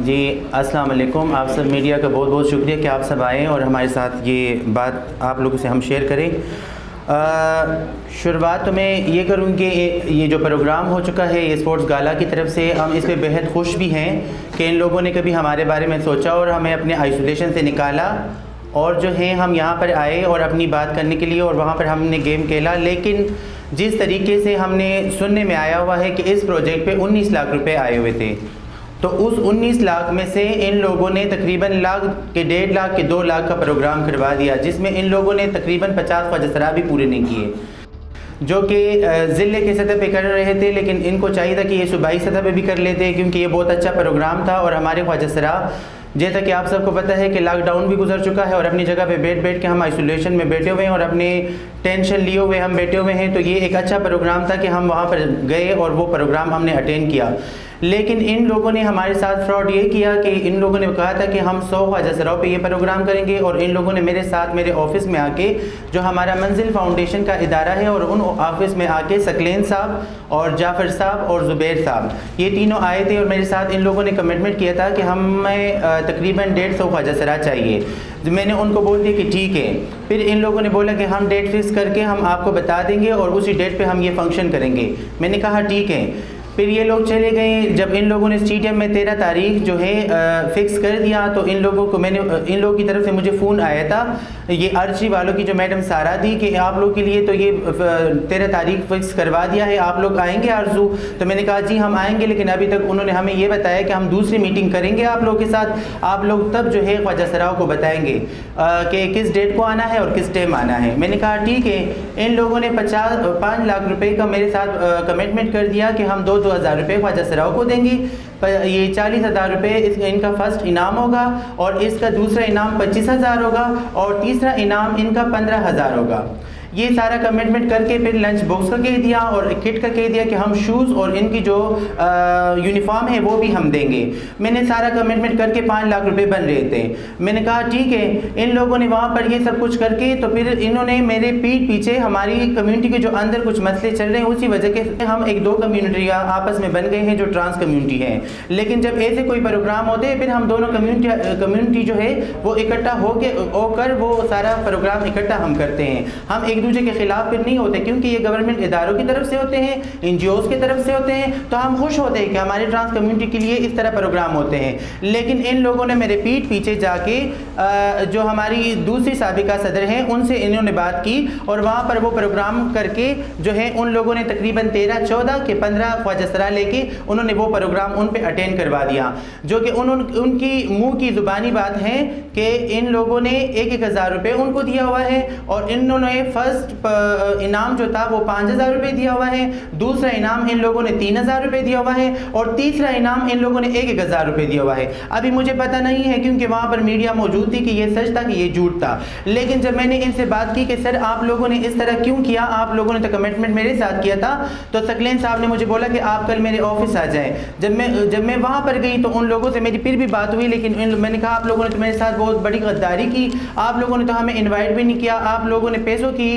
जी अस्सलाम वालेकुम। आप सब मीडिया का बहुत बहुत शुक्रिया कि आप सब आए और हमारे साथ ये बात आप लोगों से हम शेयर करें। शुरुआत तो मैं ये करूँ कि ये जो प्रोग्राम हो चुका है ये स्पोर्ट्स गाला की तरफ से, हम इस पर बेहद खुश भी हैं कि इन लोगों ने कभी हमारे बारे में सोचा और हमें अपने आइसोलेशन से निकाला और जो है हम यहाँ पर आए और अपनी बात करने के लिए, और वहाँ पर हमने गेम खेला। लेकिन जिस तरीके से हमने सुनने में आया हुआ है कि इस प्रोजेक्ट पे 19 लाख रुपए आए हुए थे, तो उस 19 लाख में से इन लोगों ने तकरीबन लाख के 1.5 लाख के 2 लाख का प्रोग्राम करवा दिया, जिसमें इन लोगों ने तकरीबन 50 ख्वाजा भी पूरे नहीं किए, जो कि ज़िले के सतह पे कर रहे थे। लेकिन इनको चाहिए था कि ये सूबाई सतह पे भी कर लेते, क्योंकि ये बहुत अच्छा प्रोग्राम था। और हमारे ख्वाजा जैसा कि आप सबको पता है कि लॉकडाउन भी गुजर चुका है और अपनी जगह पे बैठ के हम आइसोलेशन में बैठे हुए हैं और अपने टेंशन लिए हुए हम बैठे हुए हैं। तो ये एक अच्छा प्रोग्राम था कि हम वहाँ पर गए और वो प्रोग्राम हमने अटेंड किया। लेकिन इन लोगों ने हमारे साथ फ्रॉड ये किया कि इन लोगों ने कहा था कि हम 100 ख्वाजा पे ये प्रोग्राम करेंगे, और इन लोगों ने मेरे साथ मेरे ऑफिस में आके, जो हमारा मंजिल फाउंडेशन का इदारा है, और उन ऑफिस में आके सकलेन साहब और जाफ़र साहब और ज़ुबैर साहब ये तीनों आए थे और मेरे साथ इन लोगों ने कमिटमेंट किया था कि हमें तकरीबन 150 ख्वाजा चाहिए। मैंने उनको बोल दिया कि ठीक है। फिर इन लोगों ने बोला कि हम डेट फिक्स करके हम आपको बता देंगे और उसी डेट पे हम ये फंक्शन करेंगे। मैंने कहा ठीक है। फिर ये लोग चले गए। जब इन लोगों ने स्टेडियम में 13 तारीख जो है फ़िक्स कर दिया, तो इन लोगों को इन लोगों की तरफ से मुझे फ़ोन आया था, ये आर्ची वालों की जो मैडम सारा थी, कि आप लोग के लिए तो ये 13 तारीख फ़िक्स करवा दिया है, आप लोग आएंगे आरजू? तो मैंने कहा जी हम आएंगे, लेकिन अभी तक उन्होंने हमें ये बताया कि हम दूसरी मीटिंग करेंगे आप लोगों के साथ, आप लोग तब जो है ख्वाजा सराव को बताएंगे कि किस डेट को आना है और किस टाइम आना है। मैंने कहा ठीक है। इन लोगों ने 5 लाख रुपए का मेरे साथ कमिटमेंट कर दिया कि हम 2,000 रुपये ख्वाजा सराव को देंगे। ये 40,000 रुपये इनका फर्स्ट इनाम होगा, और इसका दूसरा इनाम 25,000 होगा, और तीसरा इनाम इनका 15,000 होगा। ये सारा कमिटमेंट करके फिर लंच बॉक्स का कह दिया और किट का कह दिया कि हम शूज़ और इनकी जो यूनिफॉर्म है वो भी हम देंगे। मैंने सारा कमिटमेंट करके 5 लाख रुपए बन रहे थे। मैंने कहा ठीक है। इन लोगों ने वहाँ पर ये सब कुछ करके, तो फिर इन्होंने मेरे पीठ पीछे हमारी कम्युनिटी के जो अंदर कुछ मसले चल रहे हैं, उसी वजह के हम 1-2 कम्युनिटियाँ आपस में बन गए हैं जो ट्रांस कम्युनिटी हैं। लेकिन जब ऐसे कोई प्रोग्राम होते हैं, फिर हम दोनों कम्युनिटी जो है वो इकट्ठा होकर वो सारा प्रोग्राम इकट्ठा हम करते हैं। हम एक दूसरे के खिलाफ फिर नहीं होते, क्योंकि ये गवर्नमेंट इदारों की तरफ से होते हैं, NGOs की तरफ से होते हैं, तो हम खुश होते हैं कि हमारे ट्रांस कम्युनिटी के लिए इस तरह प्रोग्राम होते हैं। लेकिन इन लोगों ने मेरे पीठ पीछे जाके जो हमारी दूसरी साबिका सदर हैं उनसे इन्होंने बात की, और वहाँ पर वो प्रोग्राम करके जो है उन लोगों ने तकरीबन 13-14 के 15 ख्वाजा सरा लेके उन्होंने वो प्रोग्राम उन पे अटेंड करवा दिया, जो कि उनकी मुँह की ज़ुबानी बात है कि इन लोगों ने 1,000 रुपये उनको दिया हुआ है, और इन्होंने फर्स्ट इनाम जो था वो 5,000 रुपये दिया हुआ है, दूसरा इनाम इन लोगों ने 3,000 रुपये दिया हुआ है, और तीसरा इनाम इन लोगों ने 1,000 रुपये दिया हुआ है। अभी मुझे पता नहीं है, क्योंकि वहाँ पर मीडिया मौजूद थी, कि ये सच था कि ये झूठ था। लेकिन जब मैंने इनसे बात की कि सर आप लोगों ने इस तरह क्यों किया, आप लोगों ने तो कमिटमेंट मेरे साथ किया था, तो सकलेन साहब ने मुझे बोला कि आप कल मेरे ऑफिस आ जाएं। जब मैं वहाँ पर गई तो उन लोगों से मेरी फिर भी बात हुई, लेकिन मैंने कहा आप लोगों ने तो मेरे साथ बहुत बड़ी गद्दारी की, आप लोगों ने तो हमें इन्वाइट भी नहीं किया, आप लोगों ने पैसों की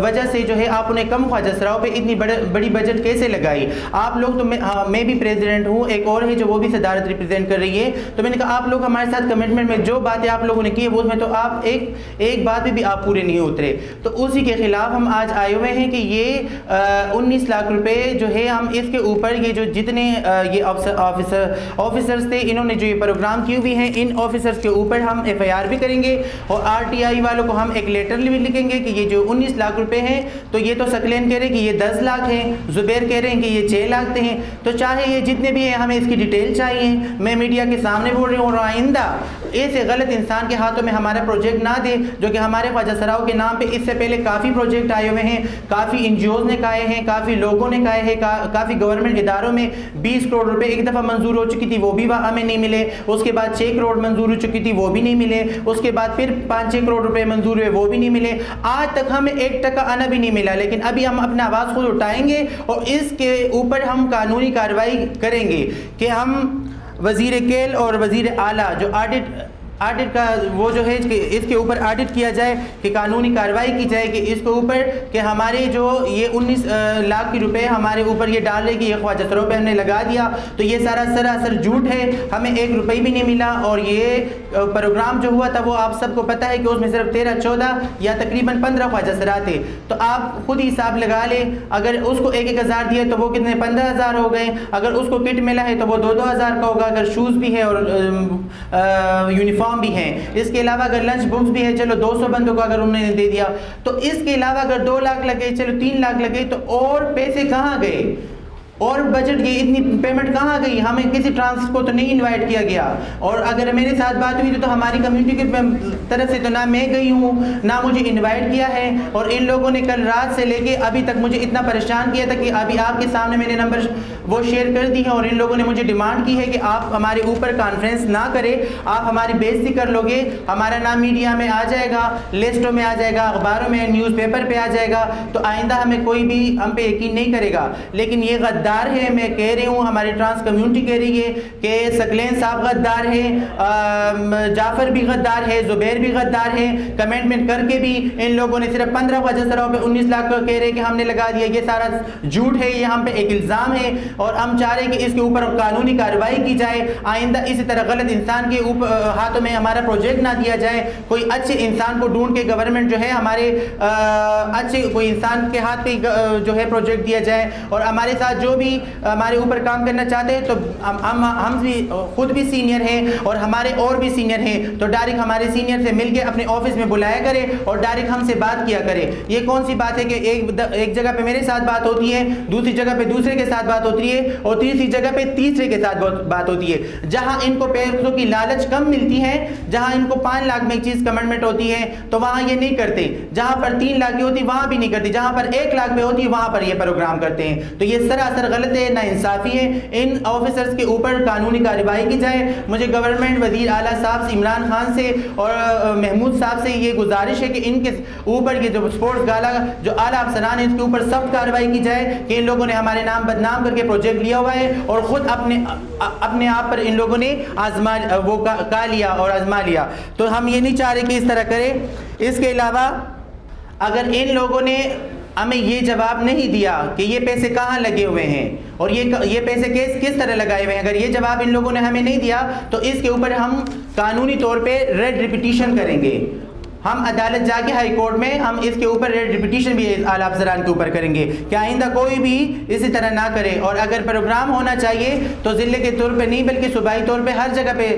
वजह से जो है आपने कम ख्वाजा सराव पे इतनी बड़ी बजट कैसे लगाई? आप लोग तो मैं भी प्रेसिडेंट हूँ, एक और है जो वो भी सदारत रिप्रेजेंट कर रही है। तो मैंने कहा आप लोग हमारे साथ कमिटमेंट में जो बातें आप लोगों ने की है वो उसमें तो आप एक बात भी आप पूरे नहीं उतरे। तो उसी के खिलाफ हम आज आए हुए हैं कि ये 19 लाख रुपए जो है हम इसके ऊपर ये जो जितने ये ऑफिसर्स थे, इन्होंने जो ये प्रोग्राम किए हुए हैं, इन ऑफिसर्स के ऊपर हम FIR भी करेंगे, और RTI वालों को हम एक लेटर भी लिखेंगे कि ये जो 19 लाख रुपए हैं, तो ये तो सकलेन कह रहे हैं कि ये 10 लाख हैं, जुबैर कह रहे हैं कि ये 6 लाख हैं, तो चाहे ये जितने भी हैं हमें इसकी डिटेल चाहिए। मैं मीडिया के सामने बोल रही हूँ, और आइंदा ऐसे गलत इंसान के हाथों में हमारा प्रोजेक्ट ना दे, जो कि हमारे ख्वाजा सराव के नाम पे इससे पहले काफ़ी प्रोजेक्ट आए हुए हैं, काफ़ी NGOs ने कहे हैं, काफ़ी लोगों ने कहे हैं, काफ़ी गवर्नमेंट इदारों में 20 करोड़ रुपए एक दफ़ा मंजूर हो चुकी थी, वो भी हमें नहीं मिले। उसके बाद 6 करोड़ मंजूर हो चुकी थी, वो भी नहीं मिले। उसके बाद फिर 5-6 करोड़ रुपए मंजूर हुए, वो भी नहीं मिले। आज तक हमें 1 टका आना भी नहीं मिला। लेकिन अभी हम अपना आवाज़ खुद उठाएंगे और इसके ऊपर हम कानूनी कार्रवाई करेंगे कि हम वज़ीर केल और वज़ीर आला जो ऑडिट का वो जो है कि इसके ऊपर ऑडिट किया जाए, कि कानूनी कार्रवाई की जाए कि इसके ऊपर कि हमारे जो ये 19 लाख की रुपए हमारे ऊपर ये डाल रहे कि ये ख्वाजा सरों पे हमने लगा दिया, तो ये सारा सरासर झूठ है, हमें 1 रुपये भी नहीं मिला। और ये प्रोग्राम जो हुआ था वो आप सबको पता है कि उसमें सिर्फ 13-14 या तकरीबन 15 ख्वाजा सरा थे। तो आप खुद ही हिसाब लगा ले, अगर उसको 1-1 हज़ार दिए तो वो कितने 15,000 हो गए, अगर उसको किट मिला है तो वो 2-2 हज़ार का होगा, अगर शूज़ भी है और यूनिफॉर्म भी है। इसके अलावा अगर लंच बुक्स भी है, चलो 200 बंदों को अगर उन्होंने दे दिया, तो इसके अलावा अगर 2 लाख लगे, चलो 3 लाख लगे, तो और पैसे कहाँ गए और बजट ये इतनी पेमेंट कहाँ गई? हमें किसी ट्रांस को तो नहीं इनवाइट किया गया। और अगर मेरे साथ बात हुई तो हमारी कम्युनिटी की तरफ से तो ना मैं गई हूँ ना मुझे इनवाइट किया है। और इन लोगों ने कल रात से लेके अभी तक मुझे इतना परेशान किया था कि अभी आपके सामने मैंने नंबर वो शेयर कर दी है। और इन लोगों ने मुझे डिमांड की है कि आप हमारे ऊपर कॉन्फ्रेंस ना करें, आप हमारी बेइज्जती कर लोगे, हमारा नाम मीडिया में आ जाएगा, लिस्टों में आ जाएगा, अखबारों में, न्यूज़पेपर पे आ जाएगा, तो आइंदा हमें कोई भी हम पे यकीन नहीं करेगा। लेकिन ये गद्दार है, मैं कह रही हूँ, हमारी ट्रांस कम्युनिटी कह रही है कि सकलेन साहब गद्दार है, जाफर भी गद्दार है, जुबैर भी गद्दार है। कमेंटमेंट करके भी इन लोगों ने सिर्फ 15 ख्वाजा सराओं पे 19 लाख का कह रहे कि हमने लगा दिया। ये सारा झूठ है, ये हम पे एक इल्ज़ाम है और हम चाह रहे हैं कि इसके ऊपर कानूनी कार्रवाई की जाए। आइंदा इसी तरह गलत इंसान के हाथों में हमारा प्रोजेक्ट ना दिया जाए। कोई अच्छे इंसान को ढूंढ के गवर्नमेंट जो है हमारे अच्छे कोई इंसान के हाथ पे जो है प्रोजेक्ट दिया जाए। और हमारे साथ जो भी हमारे ऊपर काम करना चाहते हैं तो हम भी खुद भी सीनियर हैं और हमारे और भी सीनियर हैं, तो डायरेक्ट हमारे सीनियर से मिलके अपने ऑफिस में बुलाया करें और डायरेक्ट हमसे बात किया करें। ये कौन सी बात है कि एक जगह पे मेरे साथ बात होती है, दूसरी जगह पे दूसरे के साथ बात होती है और तीसरी जगह पे तीसरे के साथ बात होती है। जहां इनको पैसों की लालच कम मिलती है, जहां इनको 5 लाख में एक चीज कमिटमेंट होती है तो वहां ये नहीं करते, जहां पर 3 लाख की होती वहां भी नहीं करती, जहां पर 1 लाख में होती है वहां पर ये प्रोग्राम करते हैं। तो ये सरासर गलत है, नाइंसाफी है। इन ऑफिसर्स के ऊपर कानूनी कार्रवाई की जाए। मुझे गवर्नमेंट वजीर आला साहब इमरान खान से और महमूद साहब से ये गुजारिश है कि इनके ऊपर ये जो स्पोर्ट्स गाला जो आला अफसरान है इसके ऊपर सख्त कार्रवाई की जाए कि इन लोगों ने हमारे नाम बदनाम करके प्रोजेक्ट लिया हुआ है और खुद अपने आप पर इन लोगों ने का लिया और आजमा लिया। तो हम ये नहीं चाह रहे कि इस तरह करें। इसके अलावा अगर इन लोगों ने हमें ये जवाब नहीं दिया कि ये पैसे कहाँ लगे हुए हैं और ये पैसे किस तरह लगाए हुए हैं, अगर ये जवाब इन लोगों ने हमें नहीं दिया तो इसके ऊपर हम कानूनी तौर पे रेड रिपीटिशन करेंगे। हम अदालत जाके हाई कोर्ट में हम इसके ऊपर रेड रिपीटिशन भी आला अफसरान के ऊपर करेंगे कि आइंदा कोई भी इसी तरह ना करे। और अगर प्रोग्राम होना चाहिए तो ज़िले के तौर पे नहीं बल्कि सूबाई तौर पे हर जगह पे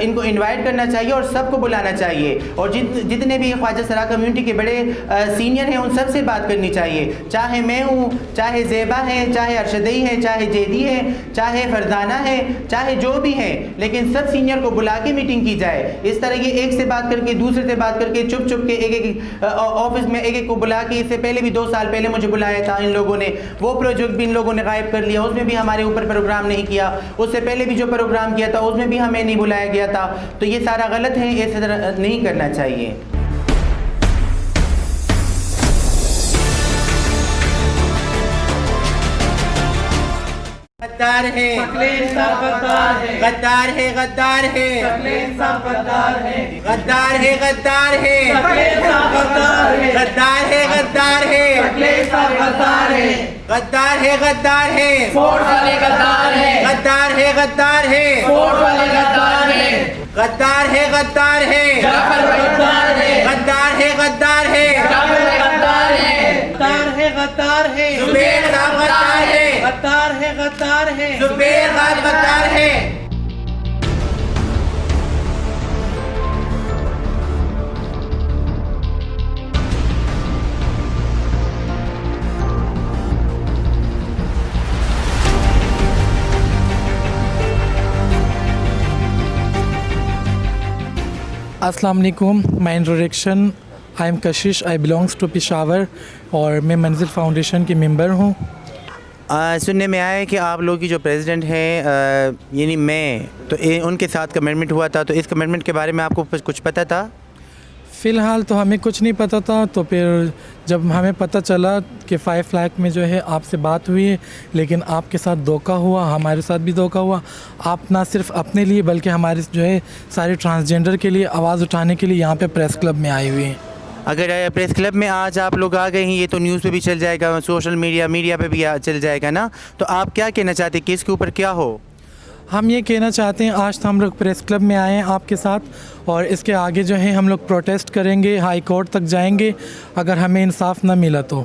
इनको इनवाइट करना चाहिए और सबको बुलाना चाहिए। और जितने भी ख्वाजा सरा कम्युनिटी के बड़े सीनियर हैं उन सबसे बात करनी चाहिए, चाहे मैं हूँ, चाहे ज़ेबा है, चाहे अरशदई है, चाहे जेदी है, चाहे फरजाना है, चाहे जो भी है, लेकिन सब सीनियर को बुला के मीटिंग की जाए। इस तरह ये एक से बात करके दूसरे से बात करके चुप के एक ऑफिस में एक को बुला के, इससे पहले भी 2 साल पहले मुझे बुलाया था इन लोगों ने, वो प्रोजेक्ट भी इन लोगों ने गायब कर लिया, उसमें भी हमारे ऊपर प्रोग्राम नहीं किया। उससे पहले भी जो प्रोग्राम किया था उसमें भी हमें नहीं बुलाया गया था। तो ये सारा गलत है, ऐसे तरह नहीं करना चाहिए। गद्दार है, गद्दार है, गद्दार है, गद्दार है, गद्दार है, गद्दार है, गद्दार है, गद्दार है, गद्दार है, गद्दार है, गद्दार है, स्पोर्ट्स वाले गद्दार है, गद्दार है, गद्दार है, स्पोर्ट्स वाले गद्दार है, गद्दार है, गद्दार है, जाफर गद्दार है, गद्दार है, गद्दार है, जाफर गद्दार है, गद्दार है, गद्दार है, जुबैर साहब गद्दार है, गद्दार है, गद्दार है, जुबैर साहब गद्दार है। अस्सलाम वालेकुम। My introduction, I am Kashish, I belongs to Peshawar और मैं मंजिल फाउंडेशन के मेंबर हूँ। सुनने में आया है कि आप लोग की जो प्रेसिडेंट हैं यानी मैं, तो उनके साथ कमिटमेंट हुआ था, तो इस कमिटमेंट के बारे में आपको कुछ पता था? फ़िलहाल तो हमें कुछ नहीं पता था, तो फिर जब हमें पता चला कि 5 लाख में जो है आपसे बात हुई है, लेकिन आपके साथ धोखा हुआ, हमारे साथ भी धोखा हुआ। आप ना सिर्फ अपने लिए बल्कि हमारे जो है सारे ट्रांसजेंडर के लिए आवाज़ उठाने के लिए यहाँ पे प्रेस क्लब में आए हुए हैं। अगर प्रेस क्लब में आज आप लोग आ गए हैं, ये तो न्यूज़ पे भी चल जाएगा, सोशल मीडिया पे भी चल जाएगा ना, तो आप क्या कहना चाहते हैं कि इसके ऊपर क्या हो? हम ये कहना चाहते हैं, आज तो हम लोग प्रेस क्लब में आए हैं आपके साथ, और इसके आगे जो है हम लोग प्रोटेस्ट करेंगे, हाई कोर्ट तक जाएंगे अगर हमें इंसाफ न मिला तो।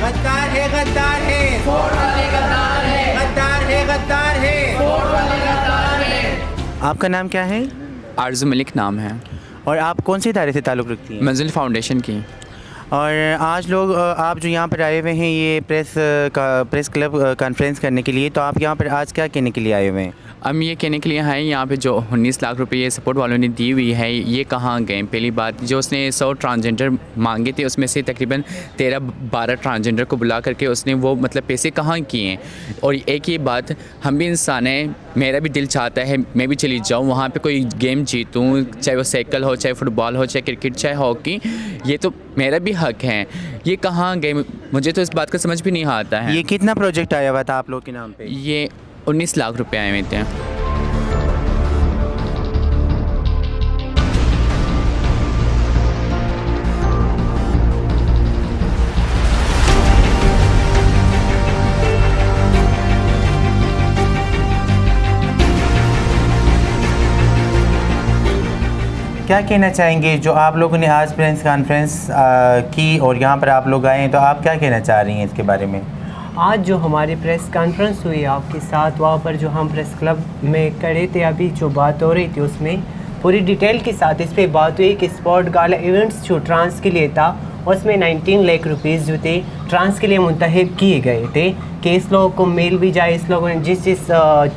गद्दार है गद्दार है वोट वाले गद्दार है गद्दार है गद्दार है। वोट वाले गद्दार है। आपका नाम क्या है आरज़ू मलिक नाम है, और आप कौन से इदारे से ताल्लुक़ रखती हैं? मंजिल फाउंडेशन की। और आज लोग आप जो यहाँ पर आए हुए हैं ये प्रेस क्लब कॉन्फ्रेंस करने के लिए, तो आप यहाँ पर आज क्या कहने के लिए आए हुए हैं? हम ये कहने के लिए हैं यहाँ पे जो 19 लाख रुपए ये सपोर्ट वालों ने दी हुई है, ये कहाँ गए? पहली बात, जो उसने 100 ट्रांसजेंडर मांगे थे उसमें से तकरीबन 13-12 ट्रांसजेंडर को बुला करके उसने वो मतलब पैसे कहाँ किए? और एक ही बात, हम भी इंसान हैं, मेरा भी दिल चाहता है मैं भी चली जाऊँ वहाँ पे कोई गेम जीतूँ, चाहे वो साइकिल हो, चाहे फुटबॉल हो, चाहे क्रिकेट, चाहे हॉकी, ये तो मेरा भी हक है। ये कहाँ गए? मुझे तो इस बात का समझ भी नहीं आता है। ये कितना प्रोजेक्ट आया हुआ था आप लोग के नाम पे? ये 19 लाख रुपए आए हुए थे। क्या कहना चाहेंगे जो आप लोगों ने आज प्रेस कॉन्फ्रेंस की और यहाँ पर आप लोग आए हैं, तो आप क्या कहना चाह रही हैं इसके बारे में? आज जो हमारी प्रेस कॉन्फ्रेंस हुई आपके साथ, वहाँ पर जो हम प्रेस क्लब में खड़े थे, अभी जो बात हो रही थी उसमें पूरी डिटेल के साथ इस पे बात हुई कि स्पोर्ट गाला इवेंट्स जो ट्रांस के लिए था उसमें 19 लाख रुपीस जो थे ट्रांस के लिए मुंतखब किए गए थे कि इस लोगों को मिल भी जाए, इस लोगों ने जिस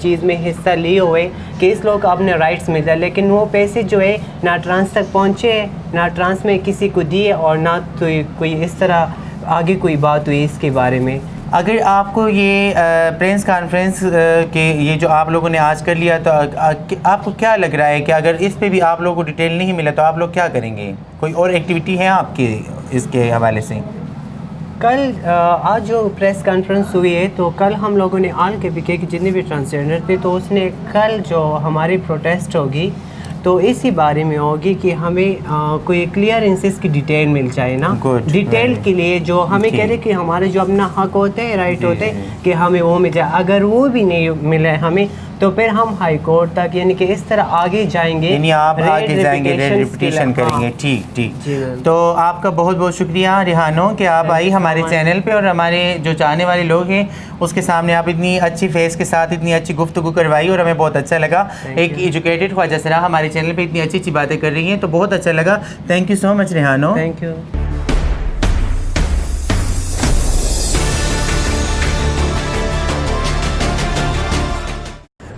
चीज़ में हिस्सा लिए हुए कि इस लोगों को अपने राइट्स मिल जाए, लेकिन वो पैसे जो है ना ट्रांस तक पहुँचे, ना ट्रांस में किसी को दिए, और ना तो कोई इस तरह आगे कोई बात हुई इसके बारे में। अगर आपको ये प्रेस कॉन्फ्रेंस के ये जो आप लोगों ने आज कर लिया, तो आपको क्या लग रहा है कि अगर इस पे भी आप लोगों को डिटेल नहीं मिला तो आप लोग क्या करेंगे? कोई और एक्टिविटी है आपकी इसके हवाले से? कल आज जो प्रेस कॉन्फ्रेंस हुई है, तो कल हम लोगों ने आल के पीके के जितने भी ट्रांसजेंडर थे, तो उसने कल जो हमारी प्रोटेस्ट होगी तो इसी बारे में होगी कि हमें कोई क्लियर इंसेस की डिटेल मिल जाए ना। डिटेल के लिए जो हमें कह रहे कि हमारे जो अपना हक होते हैं, राइट होते हैं कि हमें वो मिल जाए, अगर वो भी नहीं मिले हमें तो फिर हम हाई कोर्ट तक यानी कि इस तरह आगे जाएंगे, यानी आप आगे जाएंगे, रेड करेंगे। ठीक ठीक। तो आपका बहुत बहुत शुक्रिया रिहानो कि आप आई हमारे चैनल पे, और हमारे जो चाहने वाले लोग हैं उसके सामने आप इतनी अच्छी फेस के साथ इतनी अच्छी गुफ्तगू करवाई और हमें बहुत अच्छा लगा। एक एजुकेटेड ख्वाजा सरा हमारे चैनल पे इतनी अच्छी अच्छी बातें कर रही हैं, तो बहुत अच्छा लगा। Thank you so much Rihano. Thank you.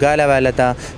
गाला वाला था